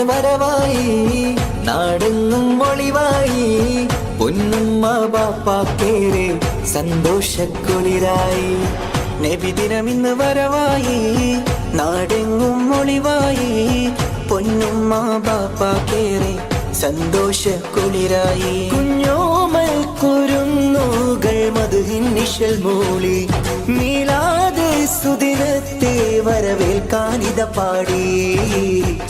വരവായി നാടെങ്ങും ഒളിവായി പൊന്നുമ്മ ബാപ്പാക്കേറെ സന്തോഷക്കുളിരായി നബിദിനമിന്ന് വരവായി നാടെങ്ങും ഒളിവായി പൊന്നുമ്മ ബാപ്പാക്കേറെ സന്തോഷക്കുളിരായി കുഞ്ഞോമൽ കുരുന്നുകൾ മധുഹിൻ നിശൽ മൂളി മീലാദ് സുദിനത്തെ വരവേൽക്കാനിത പാടി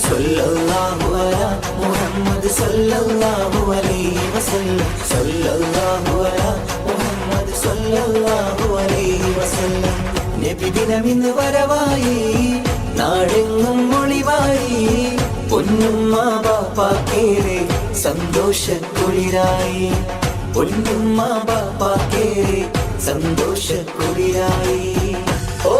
സല്ലല്ലാഹു അലാ മുഹമ്മദ് സല്ലല്ലാഹു അലൈഹി വസല്ലം സല്ലല്ലാഹു അലാ മുഹമ്മദ് സല്ലല്ലാഹു അലൈഹി വസല്ലം നബിദിനമിന്ന് വരവായി നാടെങ്ങും ഒളിവായി പൊന്നുമ്മ ബാപ്പാക്കേറെ സന്തോഷക്കുളിരായി പൊന്നുമ്മ ബാപ്പാക്കേറെ സന്തോഷക്കുളിരായി ഓ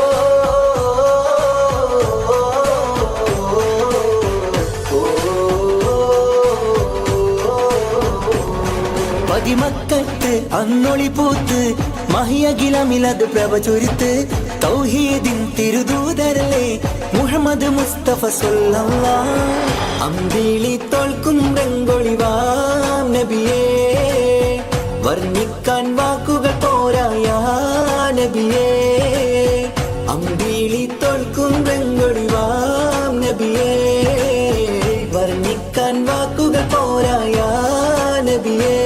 പതിമക്കത്ത് അന്നൊളി പൂത്ത് മഹിയകിലമിലത് പ്രഭ ചൊരിത്ത് തൗഹീദിൻ തിരുദൂതരല്ലേ മുഹമ്മദ് മുസ്തഫ സല്ലല്ലാഹു അമ്പിളി തോൽക്കും രംഗൊളിവാം നബിയേ വർണ്ണിക്കാൻ വാക്കുകൾ പോരായ നബിയേ അമ്പിളി തോൽക്കും രംഗൊളിവാം നബിയേ വർണ്ണിക്കാൻ വാക്കുകൾ പോരായ നബിയേ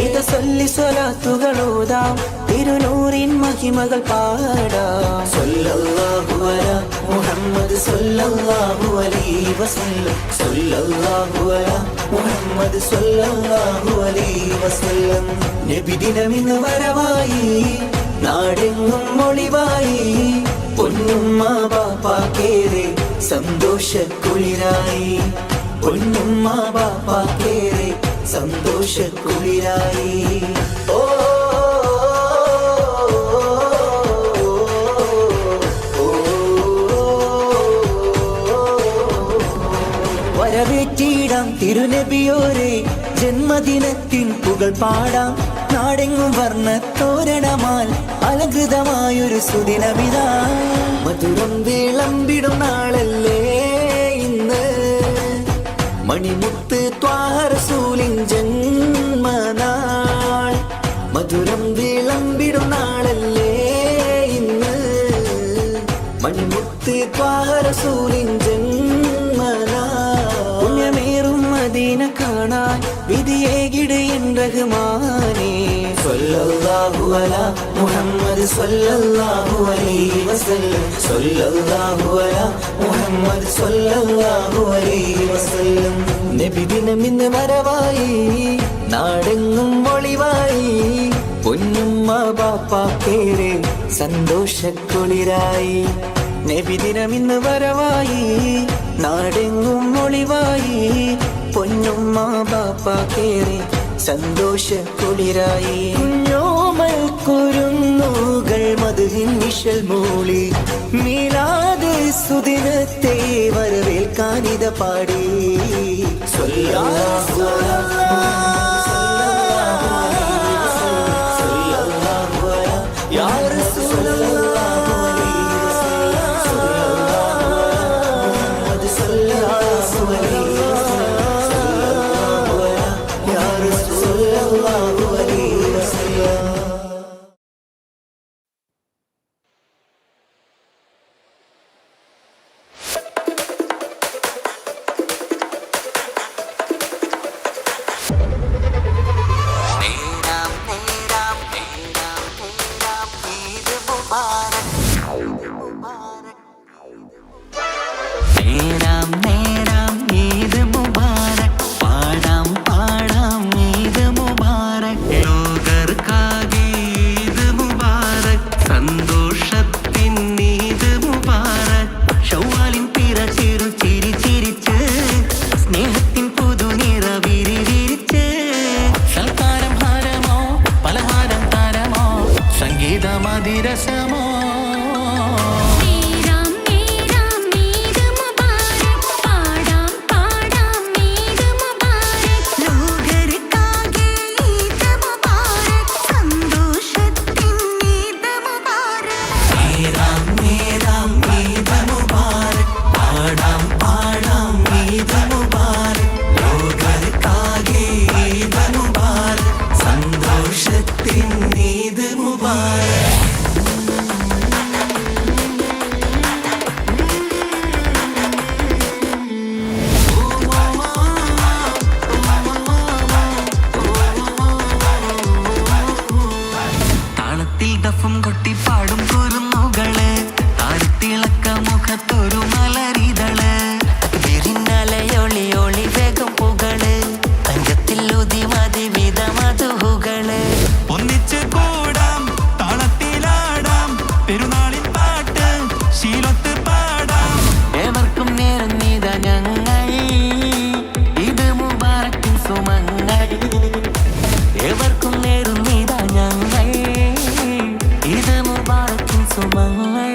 ഇത് സല്ലി സ്വലാത്തുകളോതാം തിരുനൂറിൻ മഹിമകൾ പാടാം സല്ലല്ലാഹു അലാ മുഹമ്മദ് സല്ലല്ലാഹു അലൈഹി വസല്ലം സല്ലല്ലാഹു അലാ മുഹമ്മദ് സല്ലല്ലാഹു അലൈഹി വസല്ലം നബിദിനമിന്ന് വരവായി നാടെങ്ങും ഒളിവായി പൊന്നുമ്മ ബാപ്പാക്കേറെ സന്തോഷക്കുളിരായി പൊന്നുമ്മ ബാപ്പാക്കേറെ സന്തോഷക്കുളിരായി ഓ വരവേറ്റിടാം തിരുനബിയോരെ ജന്മദിനത്തിൻ പുകൾ പാടാം നാടെങ്ങും വർണ്ണ തോരണമാൽ അലങ്കൃതമായൊരു സുദിനമിതാ മധുരം വിളമ്പിടും നാളല്ലേ ഇന്ന് മണിമുത്ത് ത്വാഹ റസൂലിൻ ജന്മനാൾ മധുരം വിളമ്പിടും നാളല്ലേ ഇന്ന് മണിമുത്ത് ത്വാഹ റസൂലിൻ പുണ്യമേറും മദീന കാണാൻ വിധിയേകിട് എൻ റഹ്മാനേ സല്ലല്ലാഹു അലാ മുഹമ്മദ് സല്ലല്ലാഹു അലൈഹി വസല്ലം സല്ലല്ലാഹു അലാ മുഹമ്മദ് സല്ലല്ലാഹു അലൈഹി വസല്ലം നബിദിനമിന്ന് വരവായി നാടെങ്ങും ഒളിവായി പൊന്നുമ്മ ബാപ്പാക്കേറെ സന്തോഷക്കുളിരായി നബിദിനമിന്ന് വരവായി നാടെങ്ങും ഒളിവായി പൊന്നുമ്മ ബാപ്പാക്കേറെ സന്തോഷക്കുളിരായി കുഞ്ഞോമൽ കുരുന്നുകൾ മധുഹിൻ നിശൽ മൂളി മീലാദ് സുദിനത്തെ വരവേൽക്കാനിത പാടി സല്ലല്ലാഹു അലാ യാ റസൂലല്ലാഹ് ഈദ് മുബാരക് പാടാം പാടാം ഈദ് മുബാരക് വിവിധ മധുകള് ഒന്നിച്ച് കൂടാം താളത്തിലാടാം പെരുന്നാളിൻ പാട്ട് ശീലത്ത് പാടാം ഏവർക്കും നേരുന്നിതാ ഞങ്ങൾ ഇത് മുബാറക്കിൻ സുമങ്ങൾ ഏവർക്കും നേരുന്നിതാ ഞങ്ങൾ ഇത് മുബാറക്കിൻ സുമങ്ങൾ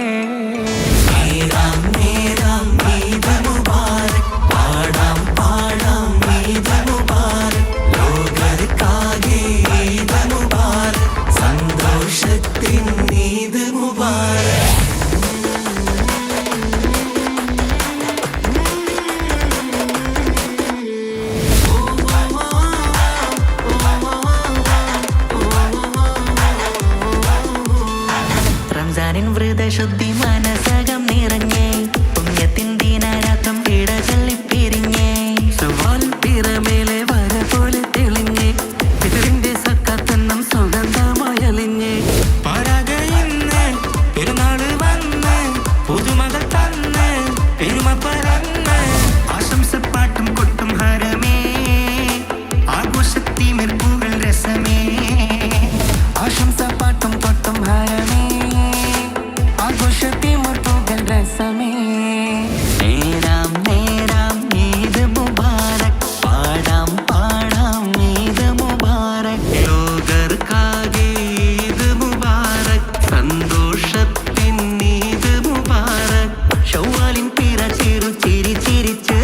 റംസാനിൻ വ്രതശുദ്ധി മനസകം നിറഞ്ഞേ പുണ്യത്തിൻ ദീനാരാത്രം പീഡ ചൊല്ലിപ്പിരിഞ്ഞേ സുവാൽ പിറമേലെ വര പോലെ തെളിഞ്ഞേ പിതറിന്റെ സക്കാത്തെന്നും സുഗന്ധമയലിഞ്ഞേ പരാഗയിന്ന് പെരുന്നാള് വന്ന് പുതുമകൾ തന്ന് പെരുമ പറന്ന് ആശംസപ്പാട്ടും കൊട്ടും ഹരമേ ആഘോഷത്തിമിർപ്പുകൾ രസമേ ആശംസപ്പാട്ടും കൊട്ടും ഹരമേ ആഘോഷത്തിമിർപ്പുകൾ രസമേ നേരാം നേരാം ഈദ് മുബാറക് പാടാം പാടാം ഈദ് മുബാറക് ലോകർക്കാകെ ഈദ് മുബാറക് സന്തോഷത്തിൻ ഈദ് മുബാറക് ശൗവാലിൻ പിറ ചെറു ചിരി ചിരിച്ച്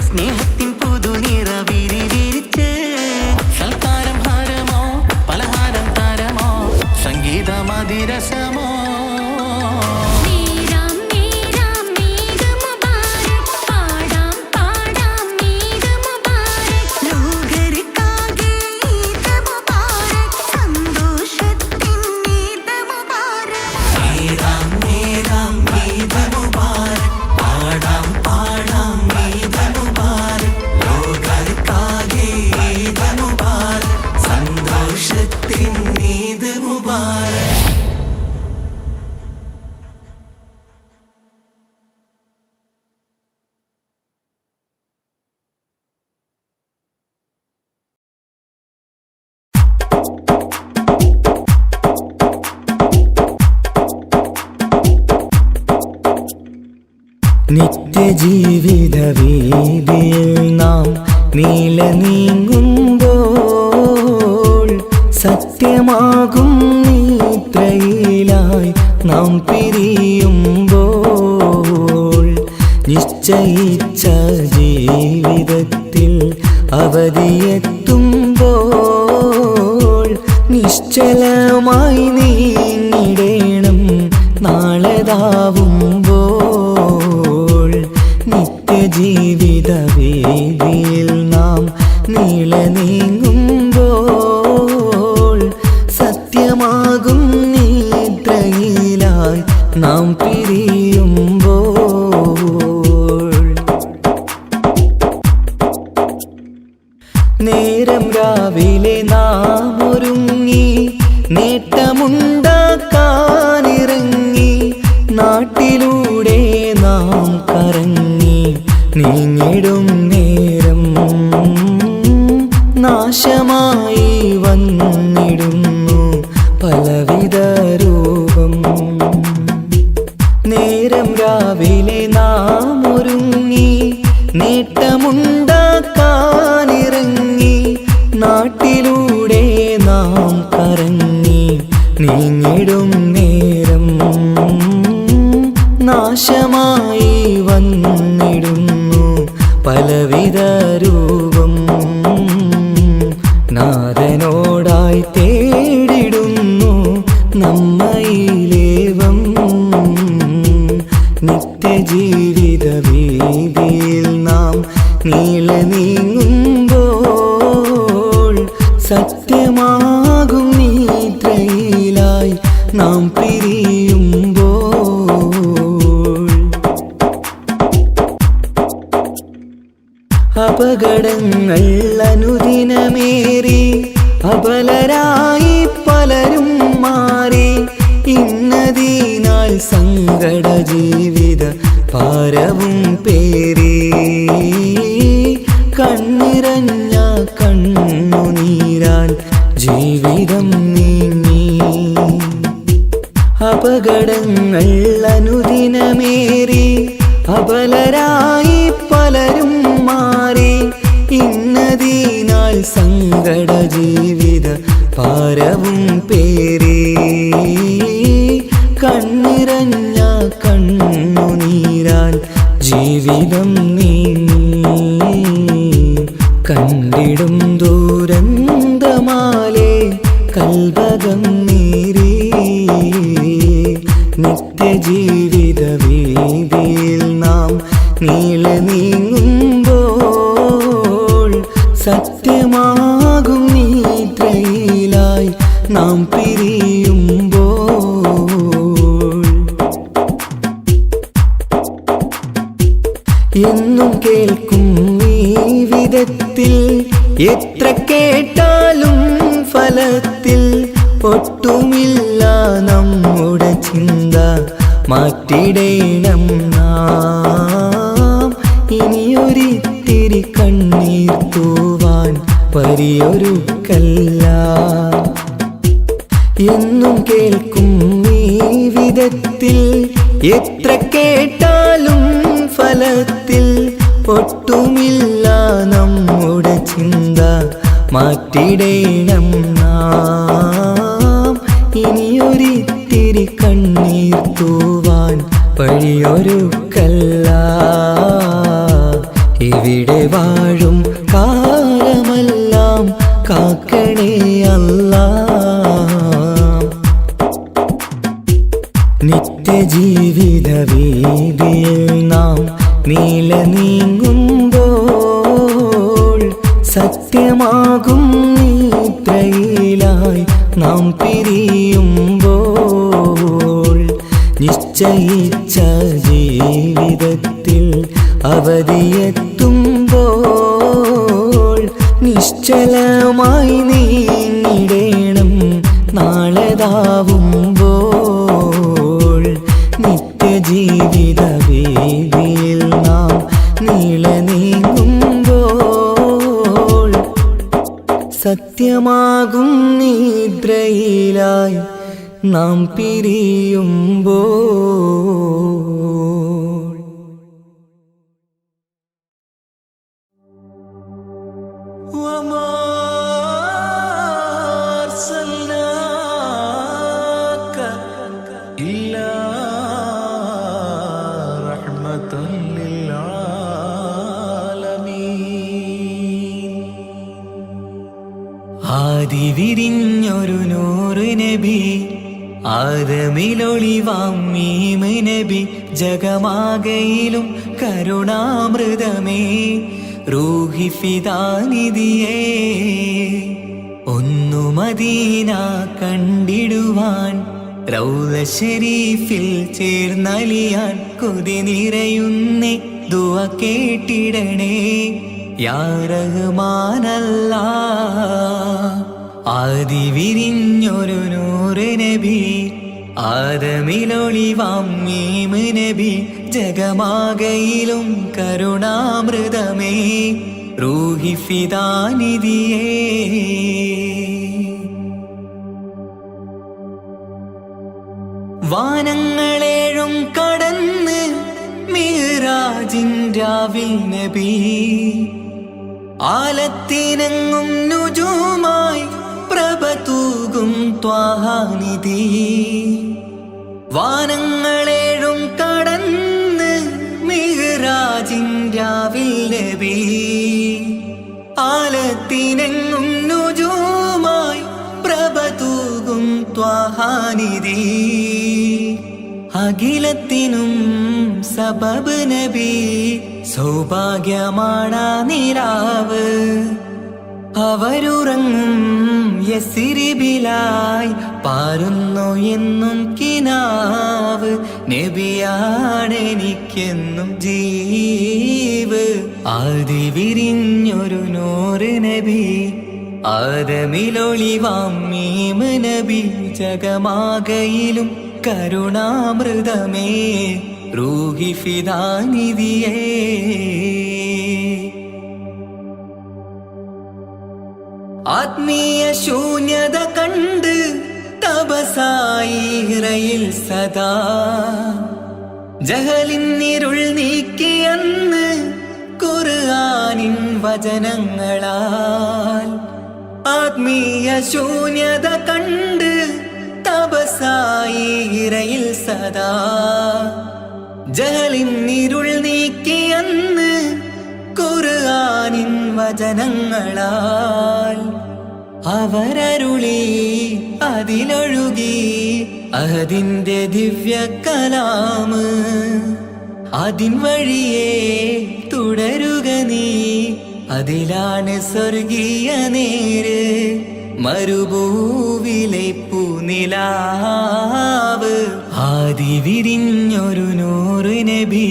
സ്നേഹത്തിൻ പുതുനിറ വിരിവിരിച്ച് സൽക്കാരം ഹാരമോ പലഹാരം താരമോ സംഗീതമതിരസമോ നിത്യജീവിത വീതിയിൽ നാം നീല നീങ്ങുമ്പോൾ സത്യമാകും നിദ്രയിലായി നാം പിരിയുമ്പോൾ നിശ്ചയിച്ച ജീവിതത്തിൽ അവധിയെത്തുമ്പോൾ നിശ്ചലമായി നീങ്ങിടേണം നാളെതാവുമ്പോൾ നിത്യജീവിത വേദിയിൽ നാം നീള നീങ്ങുമ്പോൾ സത്യമാകും നിദ്രയിലായി നാം പിരിയുമ്പോൾ നേരം രാവിലെ നാം ഒരുങ്ങി നേട്ടമുണ്ടാക്കാനിറങ്ങി നാട്ടിലൂടെ നാം കറങ്ങി നീങ്ങിടും നേരം നാശമായി വന്നിടുന്നു പലവിധ രൂപം നേരം രാവിലെ നാം ഒരുങ്ങി നേട്ടമുണ്ടാക്കാനിറങ്ങി നാട്ടിലൂടെ നാം കറങ്ങി നീങ്ങിടും നേരം നാശമായി വന്നിടുന്നു പലവിധ രൂപം നാഥനോടായി തേടിടുന്നു നമ്മയിലേവം നിത്യജീവിത വീതിയിൽ നാം നീള നീങ്ങുമ്പോൾ സത്യമാകും നിദ്രയിലായി നാം പിരിയുമ്പോൾ അപകടങ്ങൾ അനുദിനമേറി അബലരായി പലരും മാറി ഇന്നതിനാൽ സങ്കട ജീവിത ഭാരവും പേറി കണ്ണിറഞ്ഞ കണ്ണുനീർ ജീവിതം നീങ്ങി. അപകടങ്ങൾ അനുദിനമേറി അബലരായി പലരും മാറി. ഇന്നതിനാൽ സങ്കട ജീവിത ഭാരവും പേറി. കണ്ണിറഞ്ഞ കണ്ണുനീരാൽ ജീവിതം നീങ്ങി. കണ്ടിടും ദൂരന്തമാലേ കൽവകം നീറി. നിത്യജീവിത വീതിയിൽ നാം നീളെ നീങ്ങുമ്പോൾ സത്യമാകും നിദ്രയിലായി നാം പിരിയുമ്പോൾ എന്നും കേൾക്കും ഈ വിധത്തിൽ എത്ര കേട്ടാലും ഫലത്തിൽ ഒട്ടുമില്ല നമ്മുടെ ചിന്ത മാറ്റിടേണം നാം. ഇനിയൊരിത്തിരി കണ്ണീർ തൂവാൻ പരിയൊരുക്കല്ല. എന്നും കേൾക്കും ഈ വിധത്തിൽ എത്ര കേട്ടാലും ഫലത്തിൽ ഒട്ടുമില്ല നമ്മുടെ ചിന്ത മാറ്റിടേണം നാം. ഇനിയൊരിത്തിരി കണ്ണീർ തൂവാൻ വഴിയൊരുക്കല്ല. ഇവിടെ വാഴും കാലമെല്ലാം കാക്കണേ അല്ലാ. നിത്യജീവിത വീതിയിൽ നാം നീളെ നീങ്ങുമ്പോൾ സത്യമാകും നിദ്രയിലായി നാം പിരിയുമ്പോൾ നിശ്ചയിച്ച ജീവിതത്തിൽ അവധിയെത്തുമ്പോൾ നിശ്ചലമായി നീങ്ങിടേണം നാളെതാവുമ്പോൾ. നിത്യജീവിത വേദിയിൽ നാം നീളെ നീങ്ങുമ്പോൾ സത്യമാകും നിദ്രയിലായി നാം പിരിയുമ്പോൾ. ആദി വിരിഞ്ഞൊരു നൂറ് നബി ആദമിലൊളിവാം മീമ് നബി ജഗമാകയിലും കരുണാമൃതമേ റൂഹി ഫിദാനിധിയേ. ഒന്നു മദീന കണ്ടിടുവാൻ റൗള ശരീഫിൽ ചേർന്നലിയാൻ കൊതി നിറയുന്നേ ദുആ കേട്ടിടണേ യാ റഹ്മാനല്ലാ. ആദി വിരിഞ്ഞൊരു നൂറ് നബി ആദമിലൊളിവാം മീമ് നബി ജഗമാകയിലും കരുണാമൃതമേ റൂഹി ഫിദാനിധിയേ. വാനങ്ങളേഴും കടന്ന് മിഹ്റാജിൻ രാവിൽ നബി ആലത്തിനെങ്ങും നുജൂമായി പ്രഭ തൂകും ത്വാഹാനിധി. വാനങ്ങളേഴും കടന്ന് മിഹ്റാജിൻ രാവിൽ നബി ആലത്തിനെങ്ങും നുജൂമായി പ്രഭ തൂകും ത്വാഹാനിധി. അഖിലത്തിനും സബബ് നബി സൗഭാഗ്യമാണാ നിലാവ്. അവരുറങ്ങും യസ്രിബിലായി പാരുന്നു എന്നും കിനാവ്. നബിയാണെനിക്കെന്നും ജീവ്. ആദി വിരിഞ്ഞൊരു നൂറ് നബി ആദമിലൊളിവാം മീമ് നബി ജഗമാകയിലും കരുണാമൃതമേ റൂഹി ഫിദാനിധിയേ. ആത്മീയ ശൂന്യത കണ്ട് തപസായി ഇറയിൽ സദാ ജഹലിന്നിരുൾ നീക്കിയെന്ന് ഖുർആനിൻ വചനങ്ങളാൽ. ആത്മീയ ശൂന്യത കണ്ട് തപസായി ഇറയിൽ സദാ ജഹലിന്നിരുൾ നീക്കിയെന്ന് ഖുർആനിൻ വചനങ്ങളാൽ. അവരരുളി അതിലൊഴുകി അതിന്റെ ദിവ്യ കലാമ്. അതിൻ വഴിയേ തുടരുക നീ, അതിലാണ് സ്വർഗീയ നേര്. മരുഭൂവിലെ പൂനിലാവ് ആദി വിരിഞ്ഞൊരു നൂറ് നബി.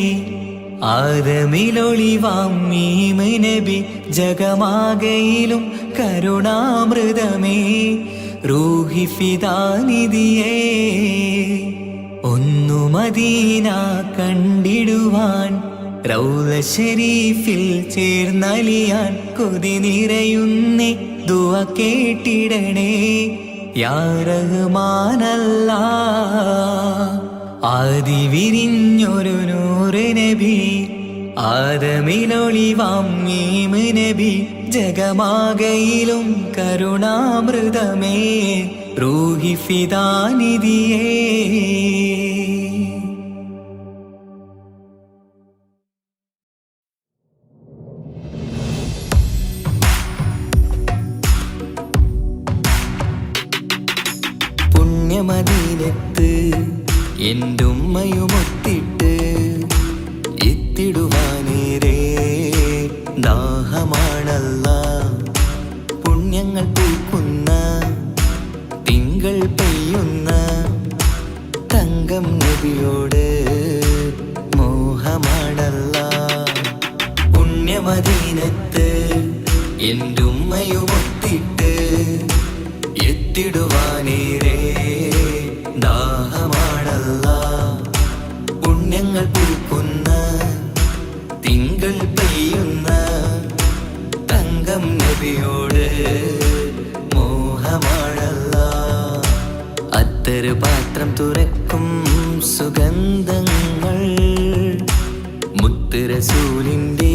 ആദമിലൊളിവാം മീമ് നബി. ജഗമാകയിലും കരുണാമൃതമേ റൂഹി ഫിദാനിധിയേ. ഒന്നു മദീന കണ്ടിടുവാൻ റൗള ശരീഫിൽ ചേർന്നലിയാൻ കൊതി നിറയുന്നേ ദുആ കേട്ടിടണേ യാ റഹ്മാനല്ലാഹ്. ആദി വിരിഞ്ഞൊരു നൂറ് നബി. ആദമിലൊളിവാം മീമ് നബി. ജഗമാകയിലും കരുണാമൃതമേ റൂഹി ഫിദാനിധിയേ. പുണ്യമദീനത്ത് എൻ്റെ ഉമ്മയുമൊത്തിട്ട് എത്തിടുവാനേരേ ദാഹമാണല്ലാ. പുണ്യങ്ങൾ പൂക്കുന്ന തിങ്കൾ പെയ്യുന്ന തങ്കം നബിയോട് മോഹമാണല്ലാ. പുണ്യമദീനത്ത് എൻ്റെ ഉമ്മയുമൊത്തിട്ട് എത്തിടുവാനേരേ ദാഹമാണല്ലാ. പുണ്യങ്ങൾ പൂക്കുന്ന തിങ്കൾ പെയ്യുന്ന തങ്കം നബിയോട് മോഹമാണല്ലാ. അത്തറ് പാത്രം തുറക്കും സുഗന്ധങ്ങൾ മുത്ത് റസൂലിൻ്റെ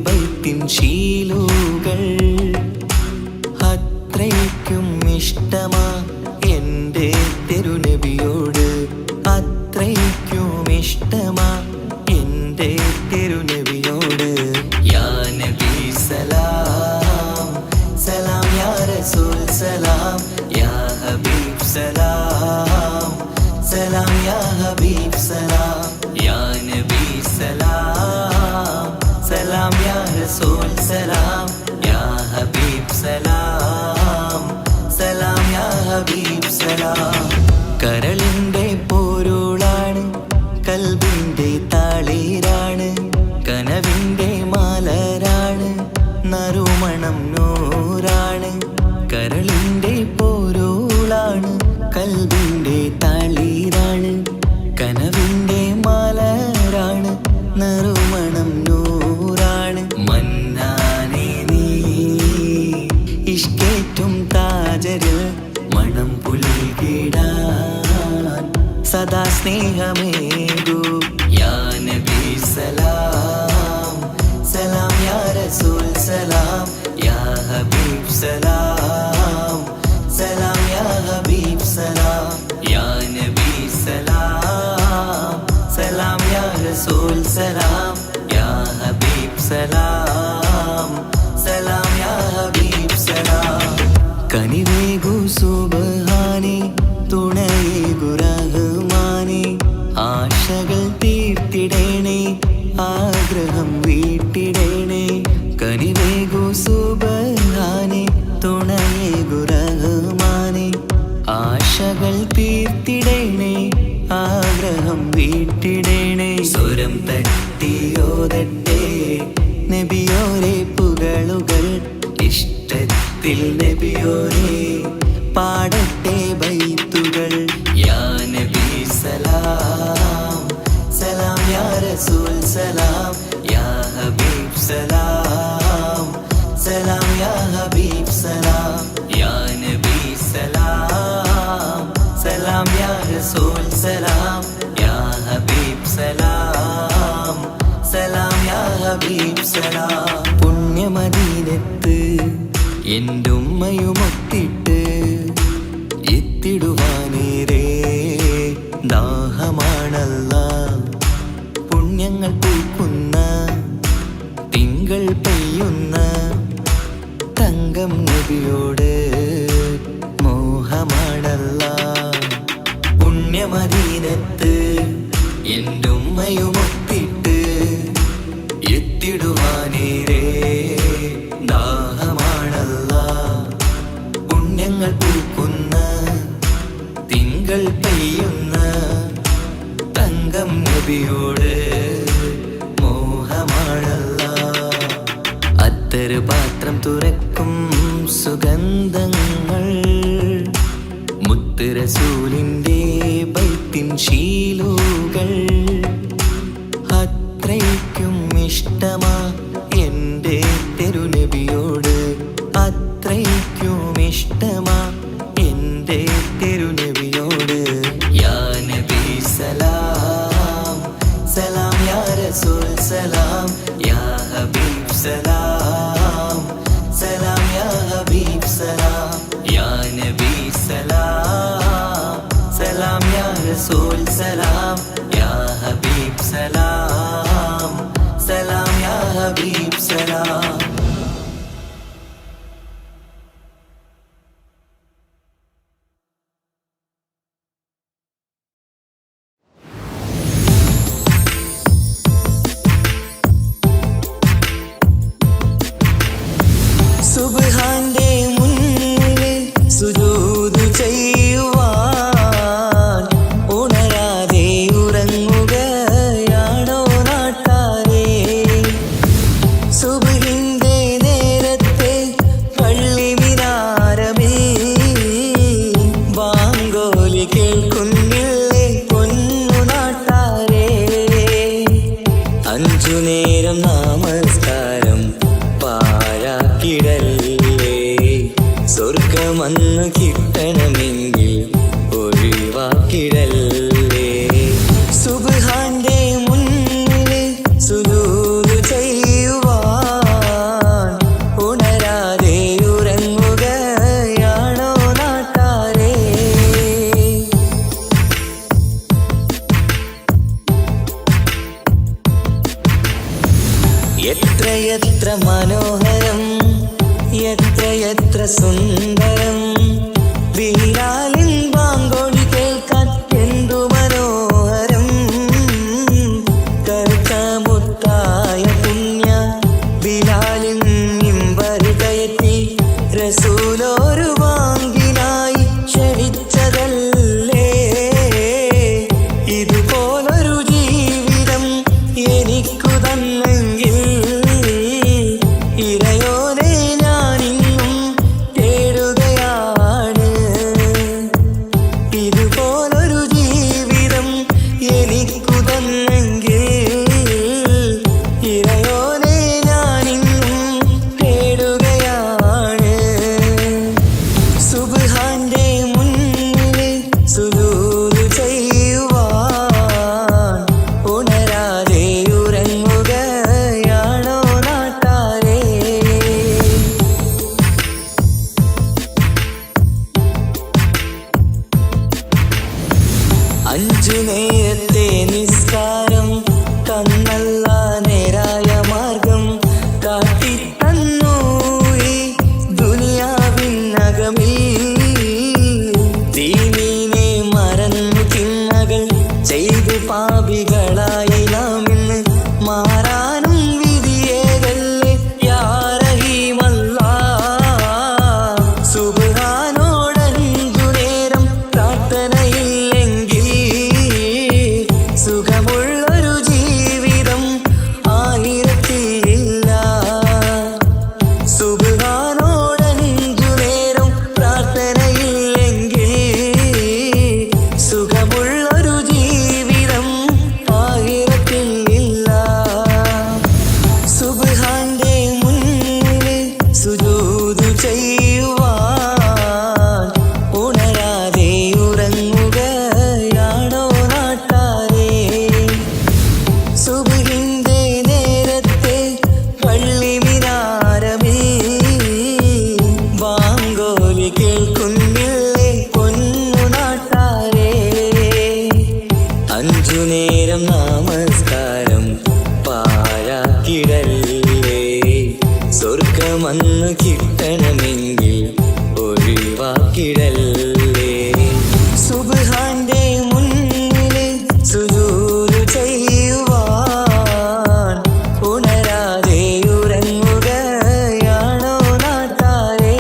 ബൈത്തിൻ ശീലുകൾ. അത്രയ്ക്കും ഇഷ്ടമാ എൻ്റെ തിരുനബിയോട്. അത്രയ്ക്കും ഇഷ്ടമാ എൻ്റെ തിരുനബിയോട്. യാ നബി സലാം സലാം യാ റസൂൽ സലാം യാ ഹബീബ് സലാം സലാം യാ ഹബീബ് സലാം യാ നബി സലാം സലാം യാ റസൂൽ സലാം യാ ഹബീബ് സലാം സലാം യാ ഹബീബ് സലാം. കരളിൻ്റെ പോരുളാണ്, കൽബിൻ്റെ താളീരാണ്, കനവിൻ്റെ മാലരാണ്, നറുമണം നൂറാണ്. കരളിൻ്റെ പോരുളാണ്, കൽബിൻ്റെ താളീരാണ്, കനവിൻ്റെ മാലരാണ്, നറുമണം നൂറാണ്. മന്നാനേ നീ ഇഷ്കേറ്റും താജരിൽ മണം പുൽകിടാൻ സദാ സ്നേഹമേകൂ. യാ നബി സലാം സലാം യാ റസൂൽ സലാം യാ ഹബീബ് സലാം സലാം യാ ഹബീബ് സലാം യാ നബി സലാം സലാം യാ റസൂൽ സലാം യാ ഹബീബ് സലാം സലാം യാ ഹബീബ് സലാം. കനിവേകു സുബ്ഹാനേ തുണയേകു റഹ്മാനേ. ആശകൾ തീർത്തിടേണേ ആഗ്രഹം വീട്ടിടേണേ. കനിവേകു സുബ്ഹാനേ തുണയേകു റഹ്മാനേ. ആശകൾ തീർത്തിടേണേ ആഗ്രഹം വീട്ടിടേണേ. സ്വരം തട്ടിയോതട്ടെ നബിയോരെ പുകളുകൾ. ഇഷ്ടത്തിൽ നബിയോരെ പാടട്ടെ ബൈത്തുകൾ. യാ നബി സലാം സലാം യാ റസൂൽ സലാം യാ ഹബീബ് സലാം സലാം യാ ഹബീബ് സലാം സലാം. പുണ്യമദീനത്ത് എൻ്റെ ഉമ്മയുമൊത്തിട്ട് എത്തിടുവാനേരേ ദാഹമാണല്ല. പുണ്യങ്ങൾ പൂക്കുന്ന തിങ്കൾ പെയ്യുന്ന തങ്കം നബിയോട് മോഹമാണല്ല. പുണ്യമദീനത്ത് എൻ്റെ ഉമ്മയുമൊത്തിട്ട് എത്തിടുവാനേരേ ദാഹമാണല്ല. പുണ്യങ്ങൾ പൂക്കുന്ന തിങ്കൾ പെയ്യുന്ന തങ്കം നബിയോട് മോഹമാണല്ല. അത്തറ് പാത്രം തുറക്കും സുഗന്ധങ്ങൾ മുത്ത് റസൂലിൻ്റെ ബൈത്തിൻ ശീലുകൾ. അത്രയ്ക്കും ഇഷ്ടമാ എൻ്റെ തിരുനബിയോട്, അത്രയ്ക്കും ഇഷ്ടമാ എൻ്റെ തിരുനബിയോട്. യാ നബി സലാം സലാം യാ റസൂൽ സലാം യാ ഹബീബ് സലാം സലാം യാ ഹബീബ് സലാം യാ നബി സലാം സലാം യാ റസൂൽ സലാം യാ ഹബീബ് സലാം സലാം യാ ഹബീബ് സലാം. സുബ്ഹാന്റെ മുന്നിൽ സുജൂദ് ചെയ്യുവാൻ ഉണരാതെ ഉറങ്ങുകയാണോ നാട്ടാരേ? സുബ്ഹിന്റെ നേരത്തെ പള്ളി മിനാരമിൽ ബാങ്കോലി കേൾക്കുന്നില്ലേ പൊന്നു നാട്ടാരേ? 5 നേരം നമസ്കാരം പാഴാക്കിടല്ലേ, സ്വർഗമന്ന് കിട്ടണമെങ്കിൽ ഒഴിവാക്കിടല്ലേ. സുബ്ഹാന്റെ മുന്നിൽ സുജൂദ് ചെയ്യുവാൻ ഉണരാതെ ഉറങ്ങുകയാണോ നാട്ടാരേ? എത്രയെത്ര മനോഹരം, എത്രയെത്ര സുന്ദരം, ബിലാലിൻ ബാങ്കോടി കേൾക്കാൻ എന്തു മനോഹരം. കറുത്ത മുത്തായ പുണ്യ ബിലാലിൻ മിമ്പർ കയറ്റി റസൂലൊരു ബാങ്കിനായി ക്ഷണിച്ചതല്ലേ. ഇതുപോലൊരു ജീവിതം എനിക്കു തന്നെങ്കിൽ ഇറയോനെ ഞാനിന്നും തേടുകയാണ്. ഇതുപോലൊരു ജീവിതം എനിക്കു തന്നെങ്കിൽ ഇറയോനെ ഞാനിന്നും തേടുകയാണ്. സുബ്ഹാന്റെ മുന്നിൽ സുജൂദ് ചെയ്യുവാൻ ഉണരാതെ ഉറങ്ങുകയാണോ നാട്ടാരേ? 5 നേരത്തെ നിസ്കാരം തന്നല്ല നേരായ മാർഗം കാട്ടിത്തന്നു ഈ ദുനിയാവിനകമിൽ. ദീനീനെ മറന്നു തിന്മകൾ ചെയ്തു പാപികളായി നാം ഇന്ന് മാറാനും വിധിയേകല്ലേ യാ റഹീമല്ലാ. സുബ്ഹാനോടഞ്ചു നേരം പ്രാർത്ഥനയില്ലെങ്കിൽ നേരം നമസ്കാരം പാഴാക്കിടല്ലേ. സ്വർഗമന്ന് കിട്ടണമെങ്കിൽ ഒഴിവാക്കിടല്ലേ. സുബ്ഹാന്റെ മുന്നില് സുജൂദ് ചെയ്യുവാൻ ഉണരാതെ ഉറങ്ങുകയാണോ നാട്ടാരേ?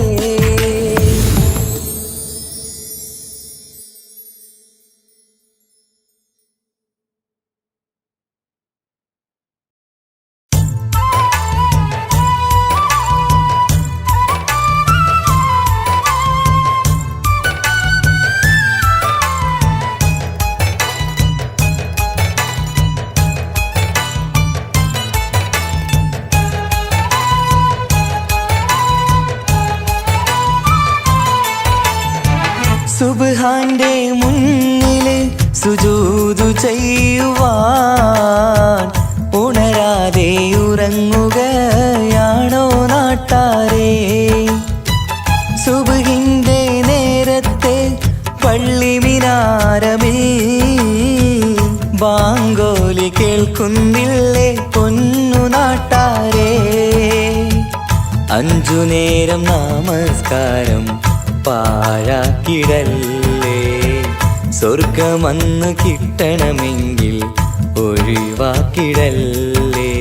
സുബ്ഹാന്റെ മുന്നില് സുജൂദ് ചെയ്യുവാൻ ഉണരാതെ ഉറങ്ങുകയാണോ നാട്ടാരേ? സുബ്ഹിന്റെ നേരത്തെ പള്ളി മിനാരമിൽ ബാങ്കോലി കേൾക്കുന്നില്ലേ പൊന്നു നാട്ടാരേ? 5 നേരം നമസ്കാരം പാഴാക്കിടല്ലേ. സ്വർഗമന്ന് കിട്ടണമെങ്കിൽ ഒഴിവാക്കിടല്ലേ.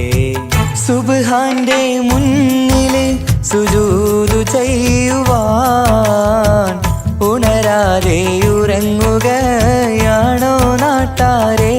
സുബ്ഹാന്റെ മുന്നില് സുജൂദ് ചെയ്യുവാൻ ഉണരാതെ ഉറങ്ങുകയാണോ നാട്ടാരേ?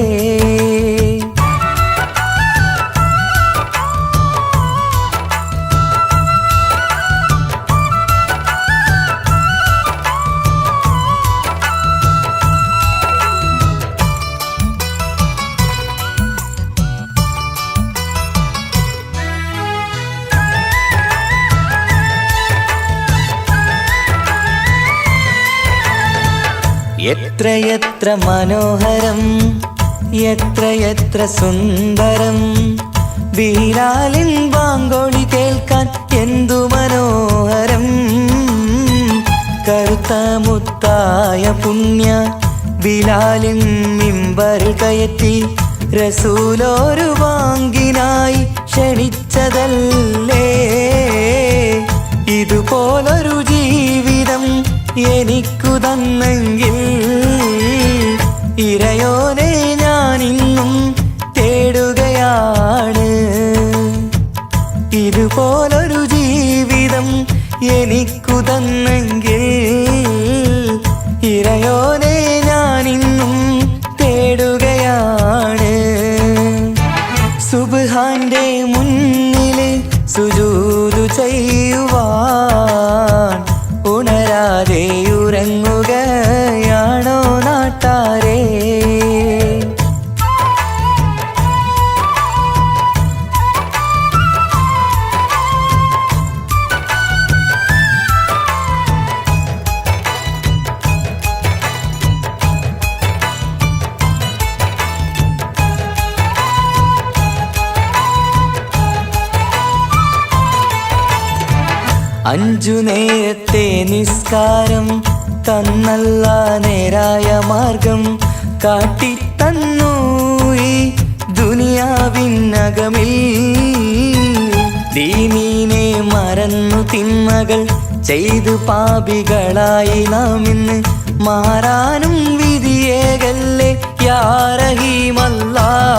എത്രയെത്ര മനോഹരം, എത്രയെത്ര സുന്ദരം, ബിലാലിൻ ബാങ്കോളി കേൾക്കാൻ എന്തു മനോഹരം. കറുത്ത മുത്തായ പുണ്യ ബിലാലിൻ മിമ്പറിൽ കയറ്റി റസൂലൊരു വാങ്കിനായി ക്ഷണിച്ചതല്ലേ. ഇതുപോലൊരു ജീവിതം എനിക്കു തന്നെങ്കിൽ ഇറയോനെ ഞാനിന്നും തേടുകയാണ്. ഇതുപോലൊരു ജീവിതം എനിക്കു തന്നെങ്കിൽ ഇറയോനെ ഞാനിന്നും തേടുകയാണ്. സുബ്ഹാന്റെ മുന്നില് സുജൂദ് ചെയ്യുവാൻ ഉണരാതെ ഉറങ്ങുകയാണോ നാട്ടാരേ? അഞ്ചു നേരത്തെ നിസ്കാരം തന്നല്ല നേരായ മാർഗം കാട്ടിത്തന്നു ഈ ദുനിയാവിനകമിൽ. ദീനീനെ മറന്നു തിന്മകൾ ചെയ്തു പാപികളായി നാം ഇന്ന് മാറാനും വിധിയേകല്ലേ യാ റഹീമല്ലാഹ്.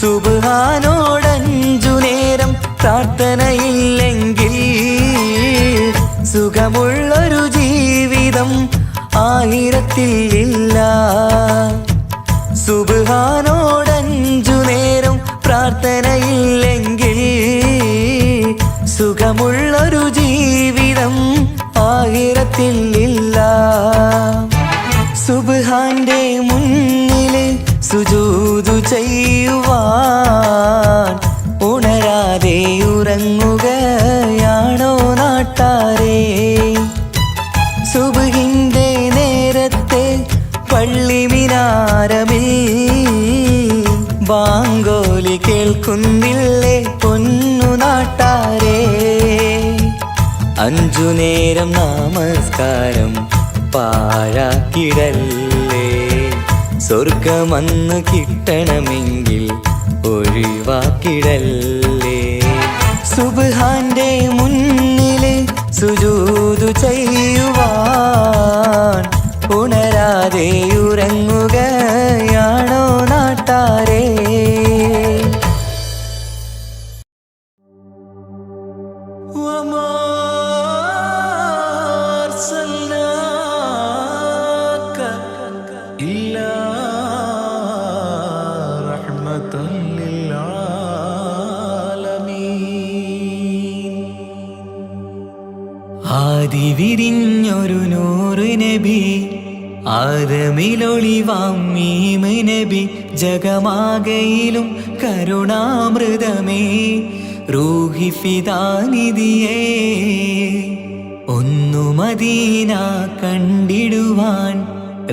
സുബ്ഹാനോടഞ്ചു നേരം പ്രാർത്ഥനയില്ലെങ്കിൽ സുഖമുള്ളൊരു ജീവിതം ആയിരത്തിൽ ഇല്ല. സുബ്ഹാനോടഞ്ചു നേരം പ്രാർത്ഥനയില്ലെങ്കിൽ സുഖമുള്ളൊരു ജീവിതം ആയിരത്തിൽ ഇല്ല. സുബ്ഹാന്റെ മുന്നില് സുജൂദ് ചെയ്യുവാൻ ഉണരാതെ ഉറങ്ങുകയാണോ നാട്ടാരേ? സുബ്ഹിന്റെ നേരത്തെ പള്ളി മിനാരമിൽ ബാങ്കോലി കേൾക്കുന്നില്ലേ പൊന്നു നാട്ടാരേ? 5 നേരം നമസ്കാരം പാഴാക്കിടല്ലേ. സ്വർഗമന്ന് കിട്ടണമെങ്കിൽ ഒഴിവാക്കിടല്ലേ. സുബ്ഹാന്റെ മുന്നില് സുജൂദ് ചെയ്യുവാൻ ഉണരാതെ ഉറങ്ങുകയാണോ നാട്ടാരേ? ആദിവിരിഞ്ഞൊരു നൂറ് നബി, ആദമിലൊളിവാം മീമ് നബി, ജഗമാകയിലും കരുണാമൃതമേ റൂഹി ഫിദാനിധിയേ. ഒന്നു മദീന കണ്ടിടുവാൻ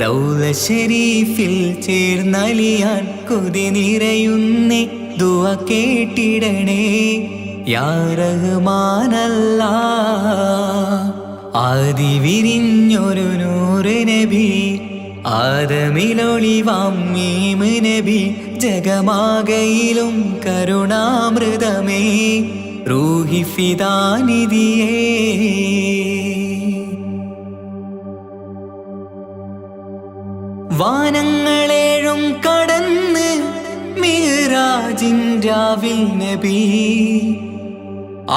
റൗള ശരീഫിൽ ചേർന്നലിയാൻ കൊതി നിറയുന്നേ ദുആ കേട്ടിടണേ യാ റഹ്മാനല്ലാഹ്. ആദിവിരിഞ്ഞൊരു നൂറ് നബി, ആദമിലൊളിവാം മീമ് നബി, ജഗമാകയിലും കരുണാമൃതമേ റൂഹി ഫിദാനിധിയേ. വാനങ്ങളേഴും കടന്ന് മിഅ്റാജിൻ രാവിൽ നബി,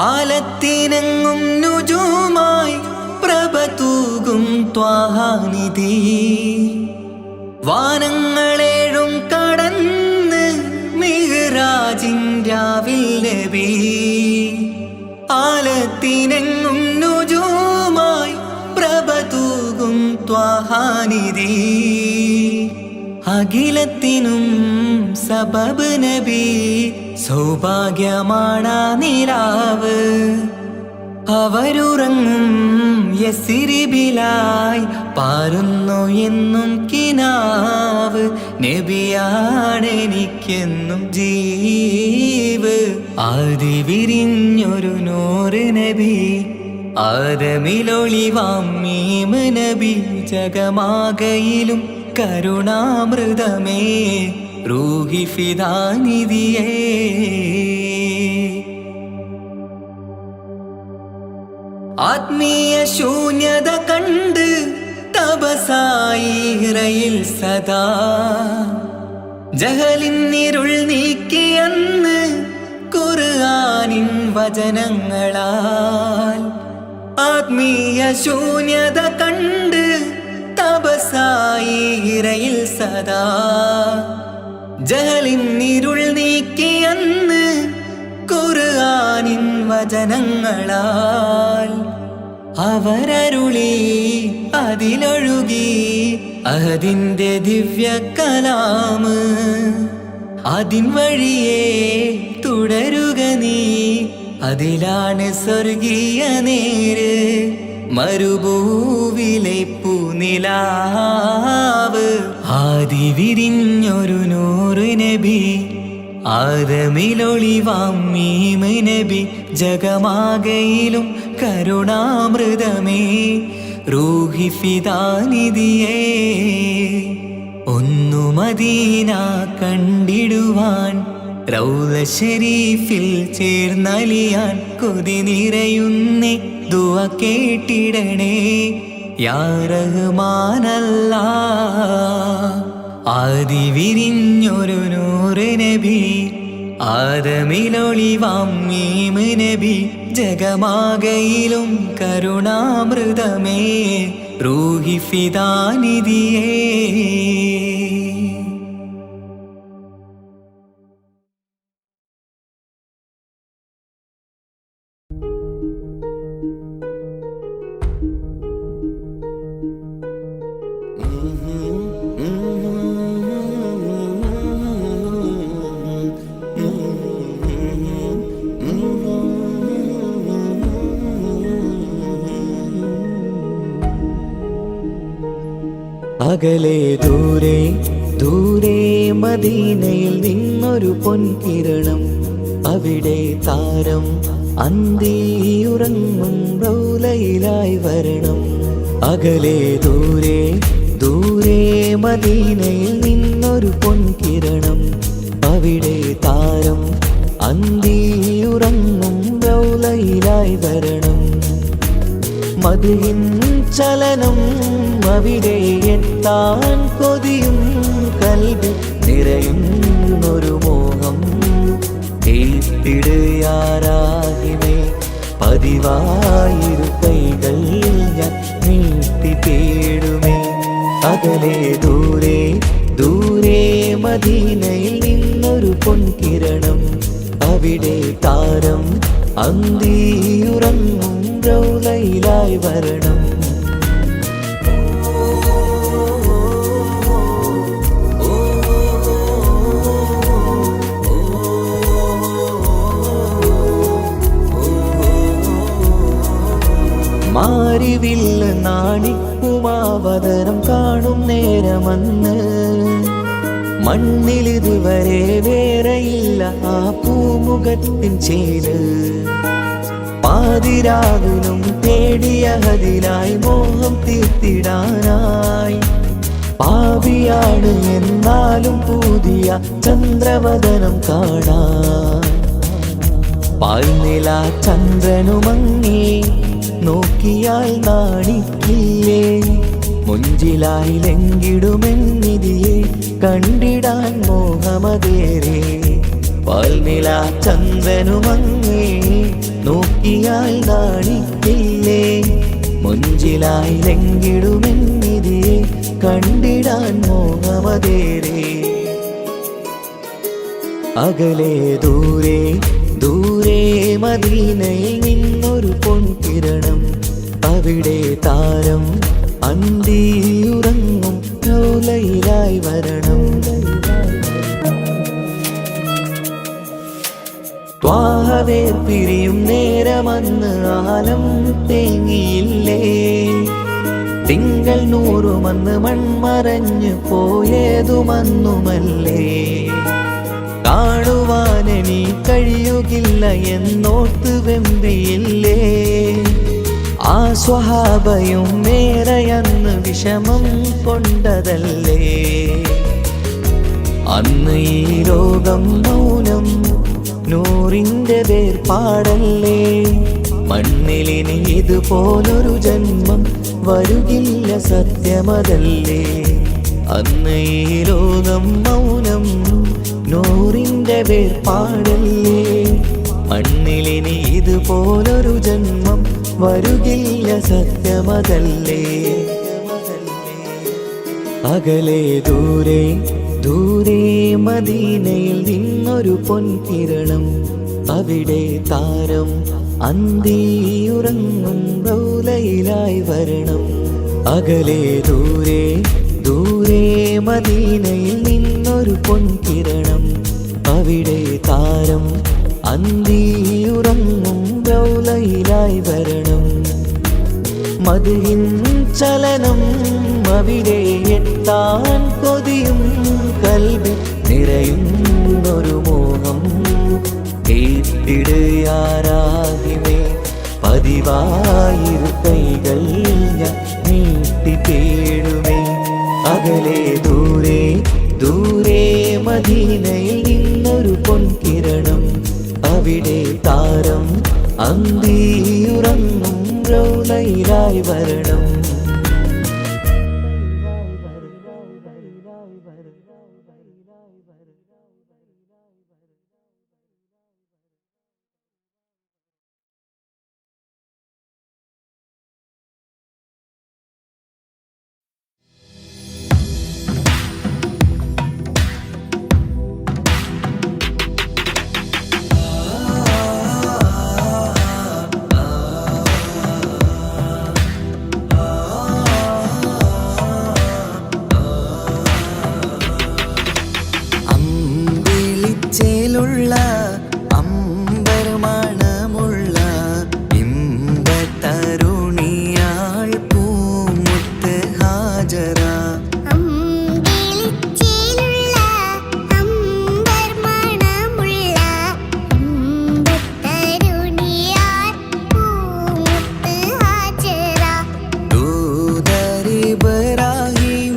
ആലത്തിനെങ്ങും നുജൂമായി പ്രഭ തൂകും ത്വാഹാനിധി. വാനങ്ങളേഴും കടന്ന് മിഅ്റാജിൻ രാവിൽ നബി, ആലത്തിനെങ്ങും നുജൂമായി പ്രഭ തൂകും ത്വാഹാനിധി. അഖിലത്തിനും സബബ് നബി, സൗഭാഗ്യമാണ് നിലാവ്. അവരുറങ്ങും യസിരിബിലായി പാരുന്നു എന്നും കിനാവ്. നബിയാണെനിക്കെന്നും ജീവ്. ആദിവിരിഞ്ഞൊരു നൂറ് നബി, ആദമിലൊളിവാം മീമ് നബി, ജഗമാകയിലും കരുണാമൃതമേ റൂഹി ഫിദാനിധിയേ. ആത്മീയ ശൂന്യത കണ്ട് തപസായി ഇറയിൽ സദാ, ജഹലിന്നിരുൾ നീക്കിയന്ന് ഖുർആനിൻ വചനങ്ങളാൽ. ആത്മീയ ശൂന്യത കണ്ട് തപസായി ഇറയിൽ സദാ, ജഹലിന്നിരുൾ നീക്കിയന്ന് ഖുർആനിൻ വചനങ്ങളാൽ. അവരരുളി അതിലൊഴുകി അഹദിന്റെ ദിവ്യ കലാമ്. അതിൻ വഴിയേ തുടരുക നീ, അതിലാണ് സ്വർഗീയ നേര്. മരുഭൂവിലെ പൂനിലാവ്. ആദിവിരിഞ്ഞൊരു നൂറ് നബി, ആദമിലൊളിവാം മീമ് നബി, ജഗമാകയിലും കരുണാമൃതമേ റൂഹി ഫിദാനിധിയേ. ഒന്നു മദീന കണ്ടിടുവാൻ റൗള ശരീഫിൽ ചേർന്നലിയാൻ കൊതി നിറയുന്നേ ദുആ കേട്ടിടണേ യാ റഹ്മാനല്ലാഹ്. ആദിവിരിഞ്ഞൊരു നൂറ് നബി, ആദമിലൊളിവാം മീമ് നബി, ജഗമാകയിലും കരുണാമൃതമേ റൂഹി ഫിദാനിധിയേ. അകലെ ദൂരെ ദൂരെ മദീനയിൽ നിന്നൊരു പൊൻകിരണം, അവിടെ താരം അന്തിയുറങ്ങും റൗലയിലായി വരണം. അകലെ ദൂരെ ദൂരെ മദീനയിൽ നിന്നൊരു പൊൻകിരണം, അവിടെ താരം അന്തിയുറങ്ങും റൗളയിലായി വരണം. മദിഹിൻ ചലനം അവിടെ എത്താൻ കൊതിയും കൽബിൽ നിറയുന്നൊരു മോഹം. കേട്ടിടുയാരാഹിമേ പതിവായിരു കൈകൾ ഞാൻ നീട്ടി തേടുമേ. അകലെ ദൂരെ ദൂരെ മദീനയിൽ നിന്നൊരു പൊൻകിരണം, അവിടെ താരം അന്തിയുറങ്ങും റൗളയിലായി വരണം. മാരിവില്ല നാണിക്കുമാവതരം കാണും നേരമന്ന്, മണ്ണിലിതുവരെ വേറെയില്ല ആ പൂമുഖത്തിൻ ചേര്. പാതിരാവിലും തേടിയ ഹദിലായി മോഹം തീർത്തിടാനായി, പാപിയാണ് എന്നാലും പുതിയ ചന്ദ്രവദനം കാണാൻ. പാൽനില ചന്ദ്രനുമങ്ങി നോക്കിയാൽ നാണിക്കില്ലേ, മുഞ്ചിലായി ലംഘിടുമെന്നിതിയെ കണ്ടിടാൻ മോഹമതേറെ. പാൽനില ചന്ദ്രനുമങ്ങി നോക്കിയാൽ നാണിക്കില്ലേ, മുഞ്ചിലായി ലംഘിടുമെന്നിതിയെ കണ്ടിടാൻ മോഹമതേറെ. അകലെ ദൂരെ ദൂരെ മദീനയിൽ നിന്നൊരു പൊൻകിരണം, അവിടെ താരം അന്തിയുറങ്ങും റൗളയിലായി വരണം. ത്വാഹവേർ പിരിയും നേരമന്ന് ആലം തേങ്ങിയില്ലേ, തിങ്കൾ നൂറുമന്ന് മൺമറഞ്ഞു പോയതുമന്നുമല്ലേ. കാണുവാനെനി കഴിയുകില്ല എന്നോർത്ത് വെമ്പിയില്ലേ, ആ സ്വഹാബയും മേറയന്ന് വിഷമം കൊണ്ടതല്ലേ. അന്ന് ഈ ലോകം മൗനം നൂറിൻ്റെ വേർപാടല്ലേ, മണ്ണിലിനി ഇതുപോലൊരു ജന്മം വരുകില്ല സത്യമതല്ലേ. അന്ന് ഈ ലോകം മൗനം നൂറിൻ്റെ വേർപാടല്ലേ, മണ്ണിലിനി ഇതുപോലൊരു ജന്മം വരുകില്ല സത്യമതല്ലേ. അകലെ ദൂരെ ദൂരെ മദീനയിൽ നിന്നൊരു പൊൻകിരണം, അവിടെ താരം അന്തിയുറങ്ങും റൗളയിലായി വരണം. അകലെ ദൂരെ ദൂരെ മദീനയിൽ നിന്നൊരു പൊൻകിരണം, അവിടെ താരം അന്തിയുറങ്ങും റൗളയിലായി വരണം. മദിഹിൻ ചലനം അവിടെ എത്താൻ കൊതിയും കൽബിൽ നിറയുന്നൊരു മോഹം. കേട്ടിടുയാരാഹിമേ പതിവായിരു കൈകൾ ഞാൻ നീട്ടി തേടുമേ. അകലെ ദൂരെ ദൂരെ മദീനയിൽ നിന്നൊരു പൊൻകിരണം, അവിടെ താരം അന്തിയുറങ്ങും റൗളയിലായി വരണം. അമ്പർമണമുള്ള ഇമ്പത്തരുണിയാൾ പൂമുത്ത് ഹാജറ. ദൂതർ ഇബ്രാഹിം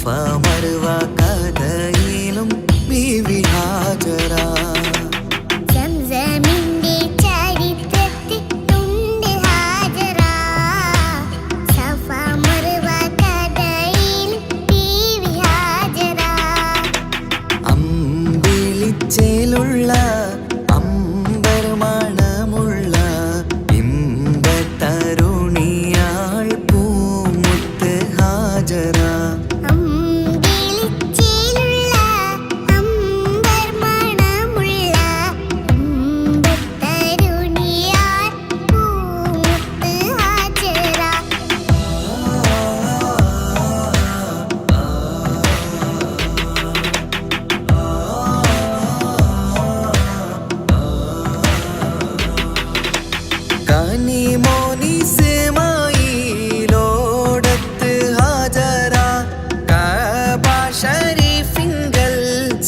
മറുവ കഥയിലും ബീവി ഹാജറ. അമ്പിളിച്ചേലുള്ള അമ്പർമണമുള്ള ഇമ്പത്തരുണിയാൾ പൂമുത്ത് ഹാജറ. കനിമോനിസമായിലോടത്ത് ഹാജറ. കഅബ ശരീഫിങ്കൽ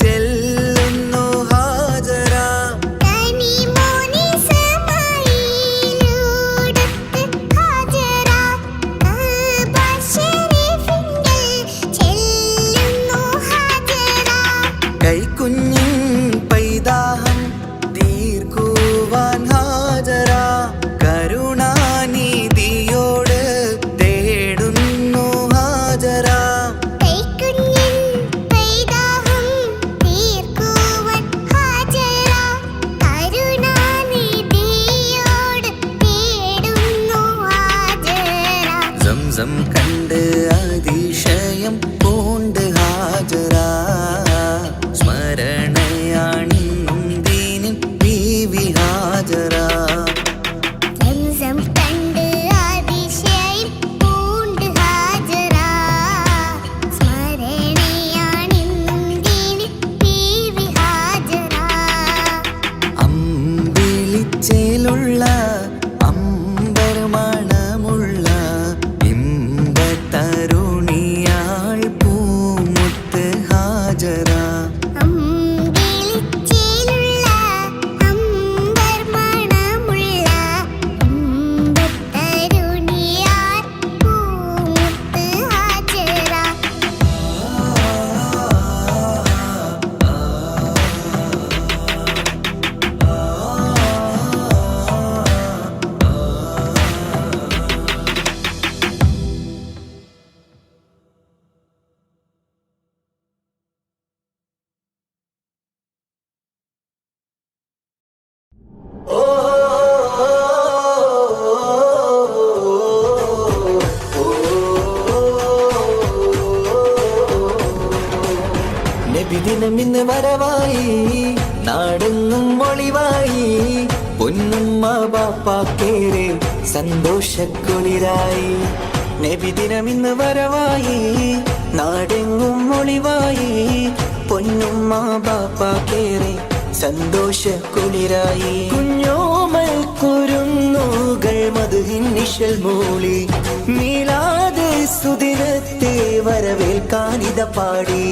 ചെല്ലുന്നു ഹാജറ. കൈക്കുഞ്ഞിൻ പൈതാഹം തീർക്കുവാൻ ഹാജറ. കരുണാനിധിയോട് തേടുന്നു ഹാജറ. സംസം കണ്ട് അതിശയം പൂണ്ട് ഹാജറ. സ്മരണയാണിന്നും ദീനിൻ ബീവി ഹാജറ. അമ്പിളിച്ചേലുള്ള അമ്പർമണമുള്ള ഇമ്പത്തരുണിയാൾ പൂമുത്ത് ഹാജറ. നബിദിനമിന്ന് വരവായി, നാടെങ്ങും ഒളിവായി. പൊന്നുമ്മ ബാപ്പാക്കേറെ സന്തോഷക്കുളിരായി. നബിദിനമിന്ന് വരവായി, നാടെങ്ങും ഒളിവായി. പൊന്നുമ്മ ബാപ്പാക്കേറെ സന്തോഷക്കുളിരായി. കുഞ്ഞോമൽ കുരുന്നുകൾ മധുഹിൻ നിശൽ മൂളി. മീലാദ് സുദിനത്തെ വരവേൽക്കാനിത പാടി.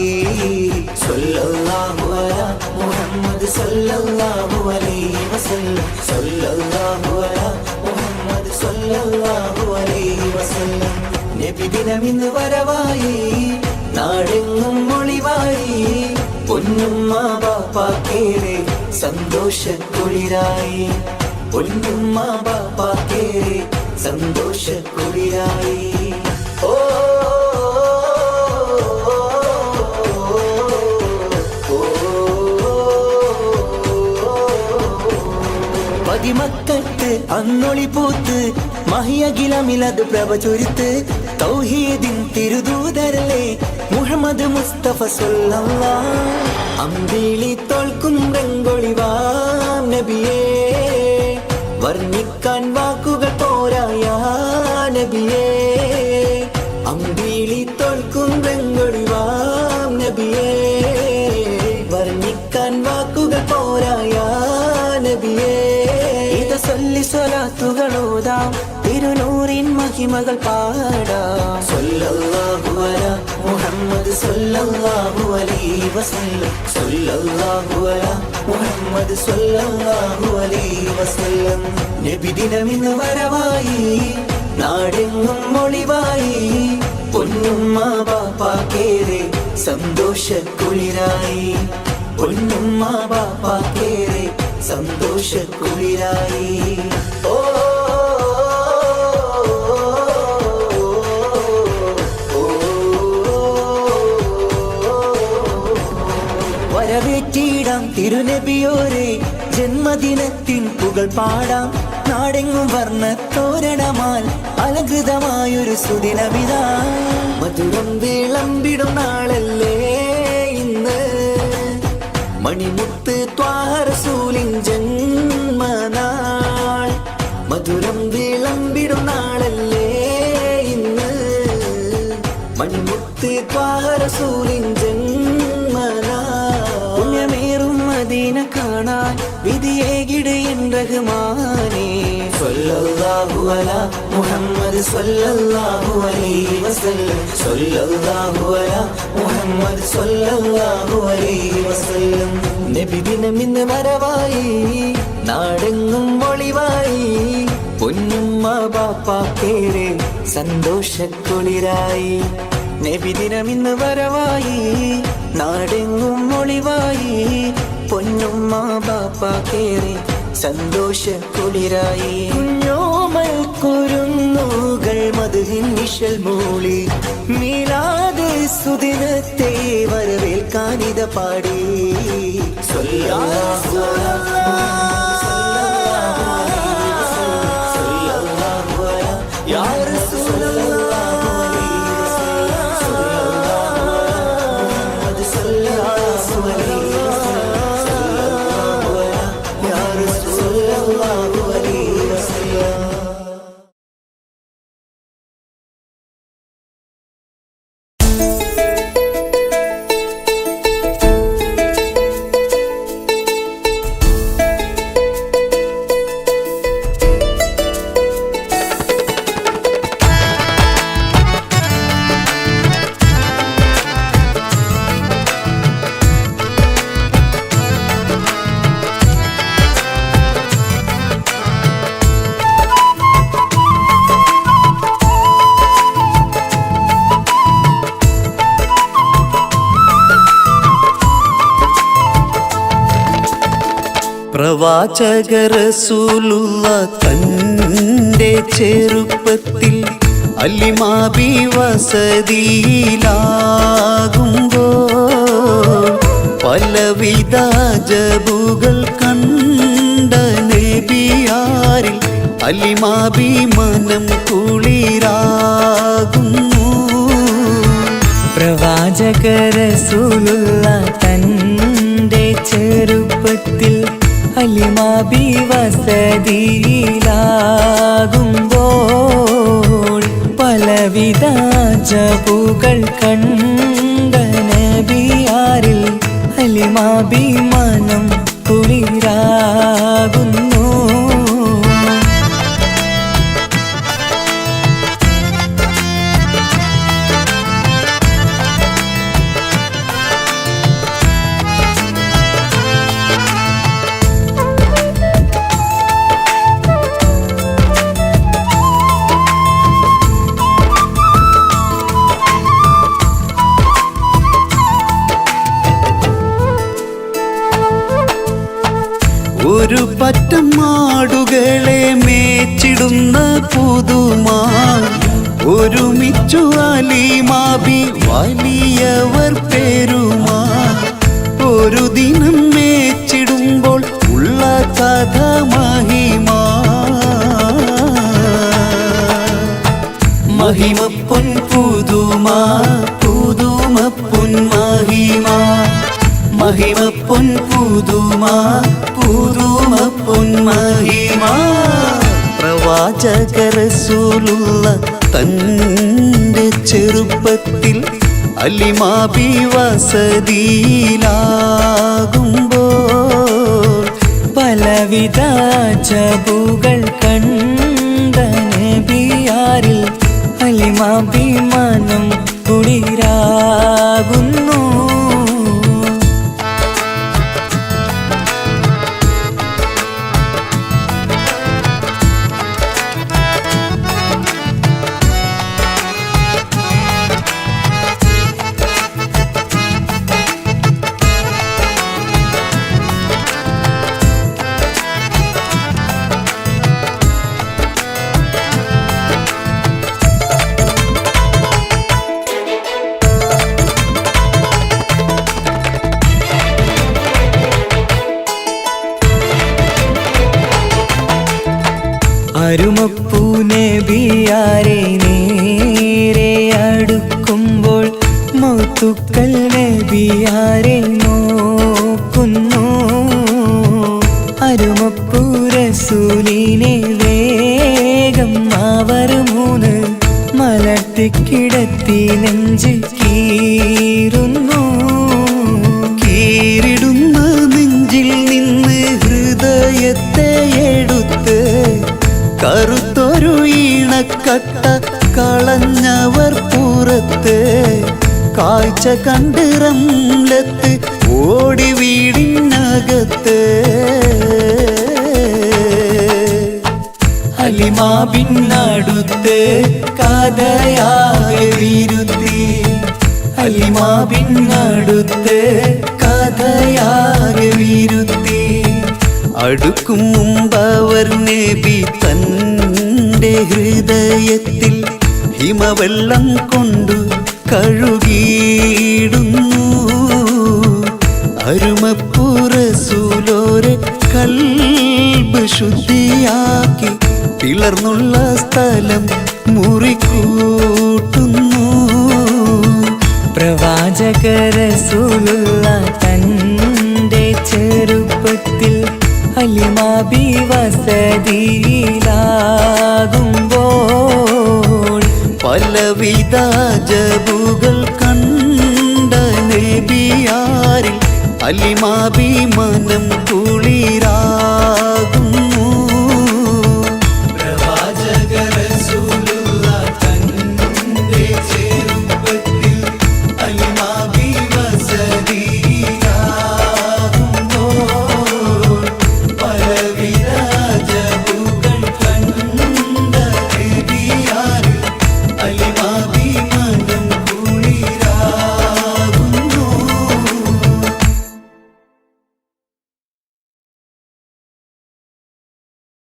സ്വല്ലല്ലാഹു അലാ മുഹമ്മദ് സ്വല്ലല്ലാഹു അലൈഹി വസല്ലം. സ്വല്ലല്ലാഹു അലാ മുഹമ്മദ് സ്വല്ലല്ലാഹു അലൈഹി വസല്ലം. നബിദിനമിന്ന് വരവായി, നാടെങ്ങും ഒളിവായി. പൊന്നുമ്മ ബാപ്പാക്കേറെ സന്തോഷക്കുളിരായി. പൊന്നുമ്മ ബാപ്പാക്കേറെ സന്തോഷക്കുളിരായി. ഓ പതിമക്കത്ത് അന്നൊളി പൂത്ത് മഹിയകിലമിലത് പ്രഭ ചുരുത്ത്. തൗഹീദിൻ തിരുദൂതരല്ലേ മുഹമ്മദ് മുസ്തഫ സ്വല്ലല്ലാഹ്. അമ്പിളി തോൽക്കും രംഗൊളിവാം നബിയേ, വർണ്ണിക്കാൻ വാക്കുകൾ പോരായ നബിയേ. അമ്പിളി തോൽക്കും രംഗൊളിവാം നബിയേ, വർണ്ണിക്കാൻ വാക്കുകൾ പോരായ നബിയേ. ഇത് സല്ലി സ്വലാത്തുകളോതാം, തിരുനൂറിൻ മഹിമകൾ പാടാം. സ്വല്ലല്ലാഹു അലാ മുഹമ്മദ് സ്വല്ലല്ലാഹു അലൈഹി വസല്ലം. സ്വല്ലല്ലാഹു അലാ മുഹമ്മദ് സ്വല്ലല്ലാഹു അലൈഹി വസല്ലം. നബിദിനമിന്ന് വരവായി, നാടെങ്ങും ഒളിവായി. പൊന്നുമ്മ ബാപ്പാക്കേറെ സന്തോഷക്കുളിരായി. പൊന്നുമ്മ ബാപ്പാക്കേറെ സന്തോഷക്കുളിരായി. ഓ വരവേറ്റിടാം തിരുനബിയോരെ, ജന്മദിനത്തിൻ പുകൾ പാടാം. നാടെങ്ങും വർണ്ണ തോരണമാൽ അലങ്കൃതമായൊരു സുദിനമിതാ. മധുരം വിളമ്പിടും നാളല്ലേ ഇന്ന്, മണിമുത്ത് ത്വാഹ റസൂലിൻ ജന്മനാൾ. മധുരം വിളമ്പിടും നാളല്ലേ ഇന്ന്, മണിമുത്ത് ത്വാഹ റസൂലിൻ ജന്മനാൾ. പുണ്യമേറും മദീന കാണാൻ വിധിയേകിട് എൻ റഹ്മാനേ. സ്വല്ലല്ലാഹു അലാ മുഹമ്മദ് സ്വല്ലല്ലാഹു അലൈഹി വസല്ലം. സ്വല്ലല്ലാഹു അലാ മുഹമ്മദ് സ്വല്ലല്ലാഹു അലൈഹി വസല്ലം. നബിദിനം ഇന്ന് വരവായി, നാടെങ്ങും ഒളിവായി. പൊന്നുമ്മ ബാപ്പാക്കേറെ സന്തോഷക്കുളിരായി. നബിദിനം ഇന്ന് വരവായി, നാടെങ്ങും ഒളിവായി. പൊന്നുമ്മ ബാപ്പാക്കേറെ സന്തോഷക്കുളിരായി. കുഞ്ഞോമൽ കുരുന്നുകൾ മധുഹിൻ നിശൽ മൂളി, മീലാദ് സുദിനത്തെ വരവേൽക്കാനിത പാടി. സ്വല്ലല്ലാഹു യാ റസൂലല്ലാഹ്. പ്രവാചക റസൂലുള്ള തന്റെ ചെറുപ്പത്തിൽ അലിമാബി വസതിയിലാകുമ്പോൾ പലവിധ ജബുകൾ കണ്ട നബിയാരിൽ അലിമാബി മനം കുളിരാകുന്നു. പ്രവാചക റസൂലുള്ള തന്റെ ചെറുപ്പത്തിൽ അലിമാബി വസതിയിലാകുമ്പോൾ പലവിധ ജബുകൾ കണ്ട നബിയാരിൽ അലിമാബി മനം കുളിരാകുന്നു. ഒരു പറ്റം മാടുകളെ മേച്ചിടുന്ന പുതുമാ ഒരുമിച്ചു അലിമാബി വലിയവർ പേരുമാ. ഒരു ദിനം മേച്ചിടുമ്പോൾ ഉള്ള കഥ മഹിമാ. മഹിമപ്പൊൻ പുതുമാ പുതുമപ്പൊൻ മഹിമാ. മഹിമപ്പൊൻ പുതുമാ പുതുമപ്പൊൻ മഹിമാ. പ്രവാചക റസൂലുള്ള തന്റെ ചെറുപ്പത്തിൽ അലിമാബി വസതിയിലാകുമ്പോൾ പലവിധ ജബുകൾ കണ്ട നബിയാരിൽ അലിമാബി മനം കുളിരാകുന്നു. നബിയാരെ നേരെ അടുക്കുമ്പോൾ മൗത്തുക്കൽ നബിയാരെ നോക്കുന്നു. അരുമപ്പൂ റസൂലിനെ വേഗം അവർ മൂന്ന് മലർത്തിക്കിടത്തി നെഞ്ച് കീറുന്നു. കീറിടുന്ന നെഞ്ചിൽ നിന്ന് ഹൃദയത്തെ എടുത്ത് കറുത്തൊരു ഈണക്കട്ട കളഞ്ഞവർ പുറത്ത്. കാഴ്ച കണ്ട് റംലത്ത് ഓടി വീടിനകത്ത്. ഹലിമ ബിന്നടുത്ത് കഥയാകെ വിരുത്തി. ഹലിമ ബിന്നടുത്ത് കഥയാകെ വിരുത്തി. അടുക്കും മുമ്പവർ നബി തൻ്റെ ഹൃദയത്തിൽ ഹിമവെള്ളം കൊണ്ടു കഴുകിയിടുന്നു. അരുമപ്പൂ റസൂലോരെ കൽബ് ശുദ്ധിയാക്കി പിളർന്നുള്ള സ്ഥലം മുറിക്കൂട്ടുന്നു. പ്രവാചക റസൂലുള്ള തൻ്റെ ചെറുപ്പത്തിൽ ഹലിമ ബി വസതിയിലാകുമ്പോൾ പലവിധ ജബുകൾ കണ്ട നബിയാരിൽ ഹലിമ ബി മനം കുളിര